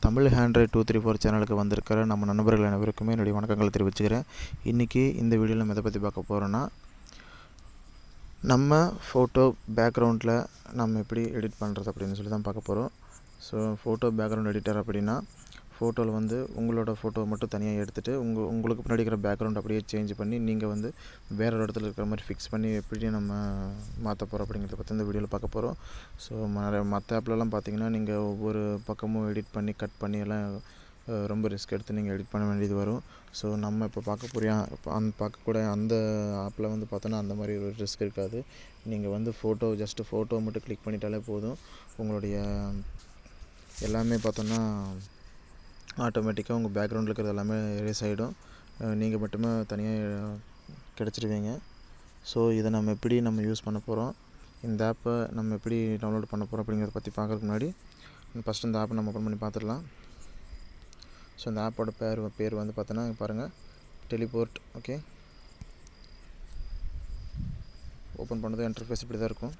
தமிழ் ஹேண்ட்ரைட் 234 சேனலுக்கு வந்திருக்கிற நம்ம நண்பர்கள் அனைவருக்குமே என்னுடைய வணக்கங்களை தெரிவிச்சுக்கிறேன். இன்றைக்கி இந்த வீடியோவில் நம்ம எதை பற்றி பார்க்க போகிறோன்னா, நம்ம ஃபோட்டோ பேக்ரவுண்டில் நம்ம எப்படி எடிட் பண்ணுறது அப்படின்னு சொல்லி தான் பார்க்க போகிறோம். ஸோ ஃபோட்டோ பேக்ரவுண்ட் எடிட்டர் அப்படின்னா, ஃபோட்டோவில் வந்து உங்களோட ஃபோட்டோ மட்டும் தனியாக எடுத்துகிட்டு உங்களுக்கு பின்னாடி இருக்கிற பேக்ரவுண்ட் அப்படியே சேஞ்ச் பண்ணி நீங்கள் வந்து வேறு ஒரு இடத்துல இருக்கிற மாதிரி ஃபிக்ஸ் பண்ணி எப்படி நம்ம மாற்ற போகிறோம் அப்படிங்கிறத பற்றி இந்த வீடியோவில் பார்க்க போகிறோம். ஸோ மற்ற ஆப்லலாம் பார்த்தீங்கன்னா நீங்கள் ஒவ்வொரு பக்கமும் எடிட் பண்ணி கட் பண்ணி எல்லாம் ரொம்ப ரிஸ்க் எடுத்து நீங்கள் எடிட் பண்ண வேண்டியது வரும். ஸோ நம்ம இப்போ பார்க்கக்கூடிய அந்த ஆப்பில் வந்து பார்த்தோன்னா அந்த மாதிரி ஒரு ரிஸ்க் இருக்காது. நீங்கள் வந்து ஜஸ்ட்டு ஃபோட்டோ மட்டும் கிளிக் பண்ணிட்டாலே போதும். உங்களுடைய எல்லாமே பார்த்தோன்னா ஆட்டோமேட்டிக்காக உங்கள் பேக்ரவுண்டில் இருக்கிறது எல்லாமே எரேஸ் ஆகிடும். நீங்கள் மட்டுமே தனியாக கிடச்சிருவீங்க. ஸோ இதை நம்ம எப்படி யூஸ் பண்ண போகிறோம், இந்த ஆப்பை நம்ம எப்படி டவுன்லோட் பண்ண போகிறோம் அப்படிங்கிறத பற்றி பார்க்குறதுக்கு முன்னாடி ஃபஸ்ட்டு இந்த ஆப்பை நம்ம ஓப்பன் பண்ணி பார்த்துடலாம். ஸோ இந்த ஆப்போட பேர் வந்து பார்த்தோன்னா பாருங்கள், டெலிபோர்ட். ஓகே, ஓப்பன் பண்ணது இன்டர்ஃபேஸ் இப்படி தான் இருக்கும்.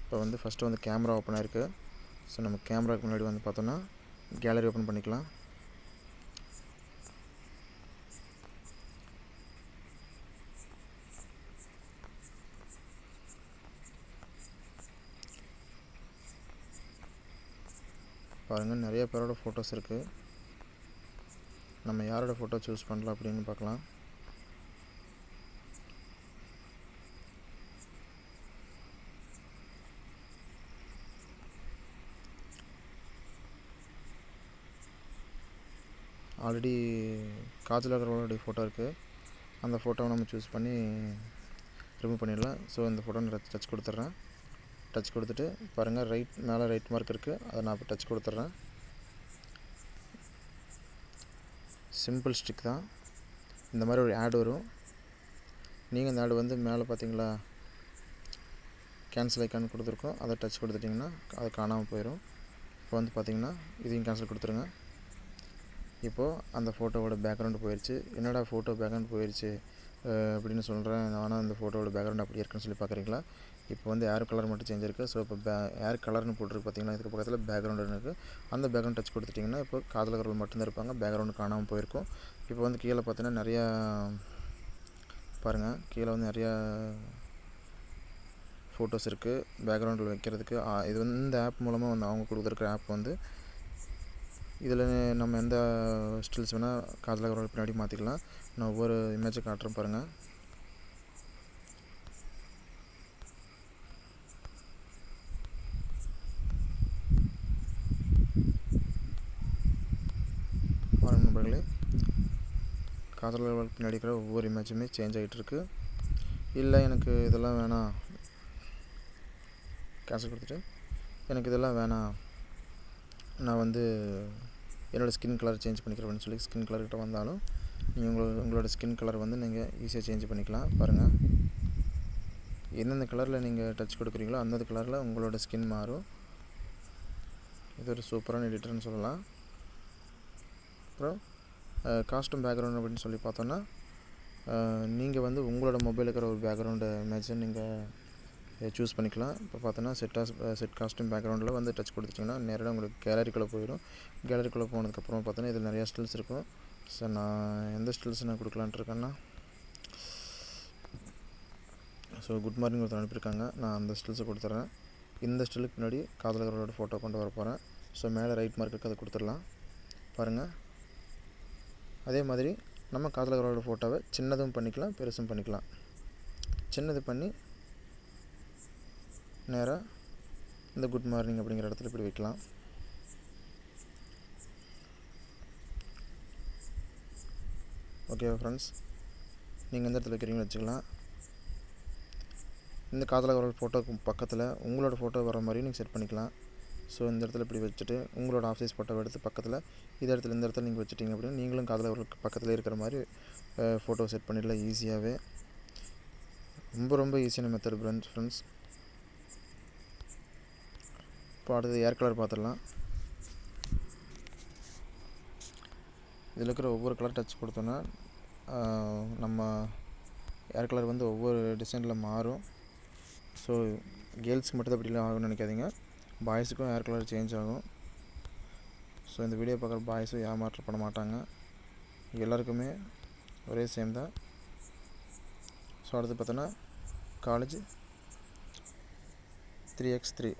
இப்போ வந்து ஃபஸ்ட்டு வந்து கேமரா ஓப்பன் ஆகிருக்கு. ஸோ நம்ம கேமராவுக்கு முன்னாடி வந்து பார்த்தோன்னா கேலரி ஓப்பன் பண்ணிக்கலாம். பாருங்கள், நிறைய பேரோட ஃபோட்டோஸ் இருக்குது. நம்ம யாரோட ஃபோட்டோ சூஸ் பண்ணலாம் அப்படின்னு பார்க்கலாம். ஆல்ரெடி காஜல் அகர்வாலோடைய ஃபோட்டோ இருக்குது. அந்த ஃபோட்டோவை நம்ம சூஸ் பண்ணி ரிமூவ் பண்ணிடலாம். ஸோ இந்த ஃபோட்டோ நான் டச் கொடுத்துட்றேன். டச் கொடுத்துட்டு பாருங்கள், மேலே ரைட் மார்க் இருக்குது, அதை நான் இப்போ டச் கொடுத்துட்றேன். சிம்பிள் ஸ்டிக் தான். இந்த மாதிரி ஒரு ஆட் வரும். நீங்கள் இந்த ஆடு வந்து மேலே பார்த்தீங்களா, கேன்சல் ஐக்கான் கொடுத்துருக்கோம், அதை டச் கொடுத்துட்டிங்கன்னா அது காணாமல் போயிடும். இப்போ வந்து பார்த்தீங்கன்னா இதையும் கேன்சல் கொடுத்துருங்க. இப்போது அந்த ஃபோட்டோவோட பேக்ரவுண்டு போயிடுச்சு. என்னடா ஃபோட்டோ பேக்ரவுண்ட் போயிடுச்சு அப்படின்னு சொல்கிறேன். ஆனால் அந்த ஃபோட்டோவோட பேக்ரவுண்ட் அப்படி இருக்குன்னு சொல்லி பார்க்குறீங்களா? இப்போ வந்து ஏர் கலர் மட்டும் சேஞ்ச் இருக்குது. ஸோ இப்போ ஏர் கலர்னு போட்டுருக்கு பார்த்தீங்கன்னா, இதுக்கு பக்கத்தில் பேக்ரவுண்டுன்னு இருக்குது. அந்த பேக்ரவுண்ட் டச் கொடுத்துட்டிங்கன்னா இப்போ காதல் கலர் மட்டும்தான் இருப்பாங்க, பேக்ரவுண்டு காணாமல் போயிருக்கும். இப்போ வந்து கீழே பார்த்தீங்கன்னா நிறையா பாருங்கள், கீழே வந்து நிறையா ஃபோட்டோஸ் இருக்குது பேக்ரவுண்டில் வைக்கிறதுக்கு. இது வந்து இந்த ஆப் மூலமாக வந்து அவங்க கொடுத்துருக்குற ஆப் வந்து இதில் நம்ம எந்த ஸ்டில்ஸ் வேணால் காதல் அகர்வால் பின்னாடி மாற்றிக்கலாம். நான் ஒவ்வொரு இமேஜை காட்டுறேன் பாருங்கள். பாருங்கள் நண்பர்களே, காதல் அகர்வால் பின்னாடி இருக்கிற ஒவ்வொரு இமேஜுமே சேஞ்ச் ஆகிட்டுருக்கு. இல்லை எனக்கு இதெல்லாம் வேணாம், கேன்சல் கொடுத்துட்டு எனக்கு இதெல்லாம் வேணாம், நான் வந்து என்னோடய ஸ்கின் கலர் சேஞ்ச் பண்ணிக்கிறேன்னு சொல்லி ஸ்கின் கலர்கிட்ட வந்தாலும் நீங்கள் உங்களோட ஸ்கின் கலர் வந்து நீங்கள் ஈஸியாக சேஞ்ச் பண்ணிக்கலாம். பாருங்கள், எந்தெந்த கலரில் நீங்கள் டச் கொடுக்குறீங்களோ அந்தந்த கலரில் உங்களோட ஸ்கின் மாறும். இது ஒரு சூப்பரான எடிட்டர்னு சொல்லலாம். அப்புறம் காஸ்ட்யூம் பேக்ரவுண்ட் அப்படின்னு சொல்லி பார்த்தோன்னா, நீங்கள் வந்து உங்களோட மொபைலில் இருக்கிற ஒரு பேக்ரவுண்டு இமேஜை நீங்கள் சூஸ் பண்ணிக்கலாம். இப்போ பார்த்தோன்னா செட் காஸ்ட்யூம் பேக்ரவுண்டில் வந்து டச் கொடுத்துட்டிங்கன்னா நேரடியாக உங்களுக்கு கேலரிக்குள்ளே போயிடும். கேலரிக்குள்ளே போனதுக்கப்புறம் பார்த்தோன்னா இதில் நிறையா ஸ்டில்ஸ் இருக்கும். ஸோ நான் எந்த ஸ்டில்ஸ் நான் கொடுக்கலான்ட்டு இருக்கேன்னா, ஸோ குட் மார்னிங் ஒருத்தர் அனுப்பியிருக்காங்க, நான் அந்த ஸ்டில்ஸை கொடுத்துட்றேன். இந்த ஸ்டில்லுக்கு பின்னாடி காதல் அகர்வாலோட ஃபோட்டோ கொண்டு வர போகிறேன். ஸோ மேலே ரைட் மார்க்குக்கு அதை கொடுத்துடலாம். பாருங்கள், அதே மாதிரி நம்ம காதல் அகர்வாலோட ஃபோட்டோவை சின்னதும் பண்ணிக்கலாம், பெருசும் பண்ணிக்கலாம். சின்னது பண்ணி நேராக இந்த குட் மார்னிங் அப்படிங்கிற இடத்துல இப்படி வைக்கலாம். ஓகே ஃப்ரெண்ட்ஸ், நீங்கள் எந்த இடத்துல வைக்கிறீங்கன்னு வச்சுக்கலாம். இந்த காதல் அகர்வால் ஃபோட்டோக்கு பக்கத்தில் உங்களோட ஃபோட்டோ வர மாதிரியும் நீங்கள் செட் பண்ணிக்கலாம். ஸோ இந்த இடத்துல இப்படி வச்சுட்டு உங்களோட ஆஃபீஸ் ஃபோட்டோவை எடுத்து பக்கத்தில் இந்த இடத்துல நீங்கள் வச்சுட்டிங்க அப்படின்னா நீங்களும் காதல் அகர்வாலுக்கு பக்கத்தில் இருக்கிற மாதிரி ஃபோட்டோ செட் பண்ணிடலாம் ஈஸியாகவே. ரொம்ப ஈஸியான மெத்தட் ஃப்ரெண்ட்ஸ். இப்போ அடுத்தது ஏர் கலர் பார்த்துடலாம். இதில் இருக்கிற ஒவ்வொரு கலர் டச் கொடுத்தோன்னா நம்ம ஏர் கலர் வந்து ஒவ்வொரு டிசைனில் மாறும். ஸோ கேர்ள்ஸ்க்கு மட்டும் தான் அப்படிலாம் ஆகும்னு நினைக்காதீங்க, பாய்ஸுக்கும் ஏர் கலர் சேஞ்ச் ஆகும். ஸோ இந்த வீடியோ பார்க்குற பாய்ஸும் ஏமாற்றம் பண்ண மாட்டாங்க, எல்லாருக்குமே ஒரே சேம் தான். ஸோ அடுத்து பார்த்தோன்னா காலேஜ் 3x3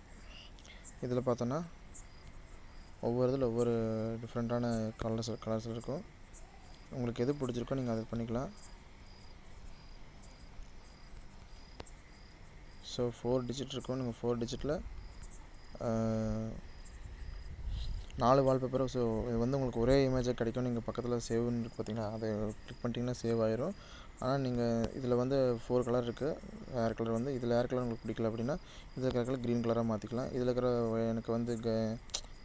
இதில் பார்த்தோன்னா ஒவ்வொரு இதில் ஒவ்வொரு டிஃப்ரெண்ட்டான கலர்ஸ் இருக்கும். உங்களுக்கு எது பிடிச்சிருக்கோ நீங்கள் அதை பண்ணிக்கலாம். ஸோ 4 டிஜிட் இருக்கும். நீங்கள் 4 டிஜிட்டில் 4 வால்பேப்பரும். ஸோ இது வந்து உங்களுக்கு ஒரே இமேஜாக கிடைக்கும். நீங்கள் பக்கத்தில் சேவ்னு இருக்குது பார்த்தீங்கன்னா, அதை கிளிக் பண்ணிட்டீங்கன்னா சேவ் ஆயிரும். ஆனால் நீங்கள் இதில் வந்து 4 கலர் இருக்குது. ஹேர் கலர் வந்து இதில் ஹேர் கலர் உங்களுக்கு பிடிக்கல அப்படின்னா இதில் இருக்கிற கலர் க்ரீன் கலராக மாற்றிக்கலாம். இதில் இருக்கிற எனக்கு வந்து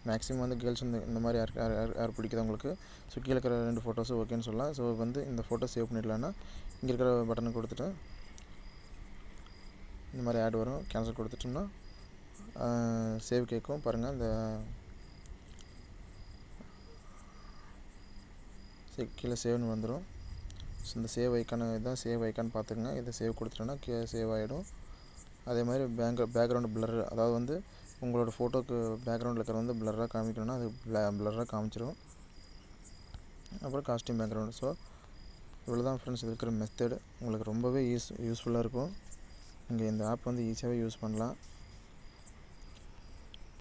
மேக்ஸிமம் வந்து கேர்ள்ஸ் வந்து இந்த மாதிரி ஹேர் பிடிக்குது உங்களுக்கு. ஸோ கீழே இருக்கிற 2 ஃபோட்டோஸும் ஓகேன்னு சொல்லலாம். ஸோ வந்து இந்த ஃபோட்டோ சேவ் பண்ணிடலான்னா இங்கே இருக்கிற பட்டனை கொடுத்துட்டு இந்த மாதிரி ஆட் வரும். கேன்சல் கொடுத்துட்டோம்னா சேவ் கேட்கும். பாருங்கள், இந்த கீழே சேவ்னு வந்துடும். ஸோ இந்த சேவ் ஐக்கான இதுதான் சேவ் ஐக்கான் பார்த்துக்குங்க. இதை சேவ் கொடுத்துட்டோன்னா சேவ் ஆகிடும். அதே மாதிரி பேக்ரவுண்டு பிளர், அதாவது வந்து உங்களோட ஃபோட்டோக்கு பேக்ரவுண்டில் இருக்கிற வந்து பிளராக காமிக்கணும்னா அது பிளராக காமிச்சிடும். அப்புறம் காஸ்டியூம் பேக்ரவுண்டு. ஸோ இவ்வளோ தான் ஃப்ரெண்ட்ஸ் இது இருக்கிற மெத்தடு. உங்களுக்கு ரொம்பவே யூஸ்ஃபுல்லாக இருக்கும். நீங்கள் இந்த ஆப் வந்து ஈஸியாகவே யூஸ் பண்ணலாம்.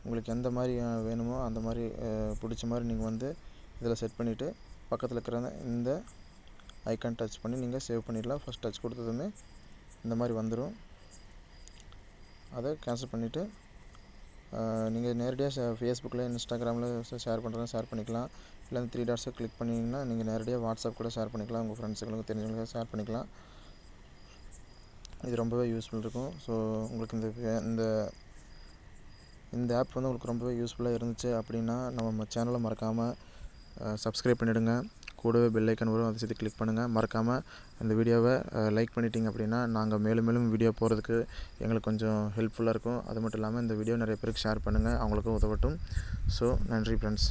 உங்களுக்கு எந்த மாதிரி வேணுமோ அந்த மாதிரி பிடிச்ச மாதிரி நீங்கள் வந்து இதில் செட் பண்ணிவிட்டு பக்கத்தில் இருக்கிற இந்த ஐக்கான் டச் பண்ணி நீங்கள் சேவ் பண்ணிடலாம். ஃபஸ்ட் டச் கொடுத்ததுமே இந்த மாதிரி வந்துடும். அதை கேன்சல் பண்ணிவிட்டு நீங்கள் நேரடியாக ஃபேஸ்புக்கில் இன்ஸ்டாகிராமில் ஷேர் பண்ணுறதா ஷேர் பண்ணிக்கலாம். இல்லை அந்த 3 டாட்ஸை கிளிக் பண்ணிங்கன்னா நீங்கள் நேரடியாக வாட்ஸ்அப் கூட ஷேர் பண்ணிக்கலாம். உங்கள் ஃப்ரெண்ட்ஸுங்களுக்கு தெரிஞ்சவங்களுக்கு ஷேர் பண்ணிக்கலாம். இது ரொம்பவே யூஸ்ஃபுல் இருக்கும். ஸோ உங்களுக்கு இந்த இந்த ஆப் வந்து உங்களுக்கு ரொம்பவே யூஸ்ஃபுல்லாக இருந்துச்சு அப்படின்னா நம்ம சேனலை மறக்காமல் சப்ஸ்கிரைப் பண்ணிவிடுங்க. கூடவே பெல் ஐக்கான் வரும், அதை சேர்த்து கிளிக் பண்ணுங்கள். மறக்காமல் இந்த வீடியோவை லைக் பண்ணிட்டீங்க அப்படின்னா நாங்கள் மேலும் மேலும் வீடியோ போகிறதுக்கு எங்களுக்கு கொஞ்சம் ஹெல்ப்ஃபுல்லாக இருக்கும். அது மட்டும் இல்லாமல் இந்த வீடியோ நிறைய பேருக்கு ஷேர் பண்ணுங்கள், அவங்களுக்கும் உதவட்டும். ஸோ நன்றி ஃப்ரெண்ட்ஸ்.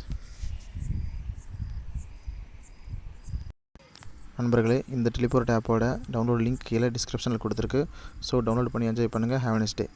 நண்பர்களே, இந்த டெலிபோர்ட் ஆப்போட டவுன்லோட் லிங்க் கீழே டிஸ்கிரிப்ஷனில் கொடுத்துருக்கு. ஸோ டவுன்லோட் பண்ணி என்ஜாய் பண்ணுங்கள். Have a nice day.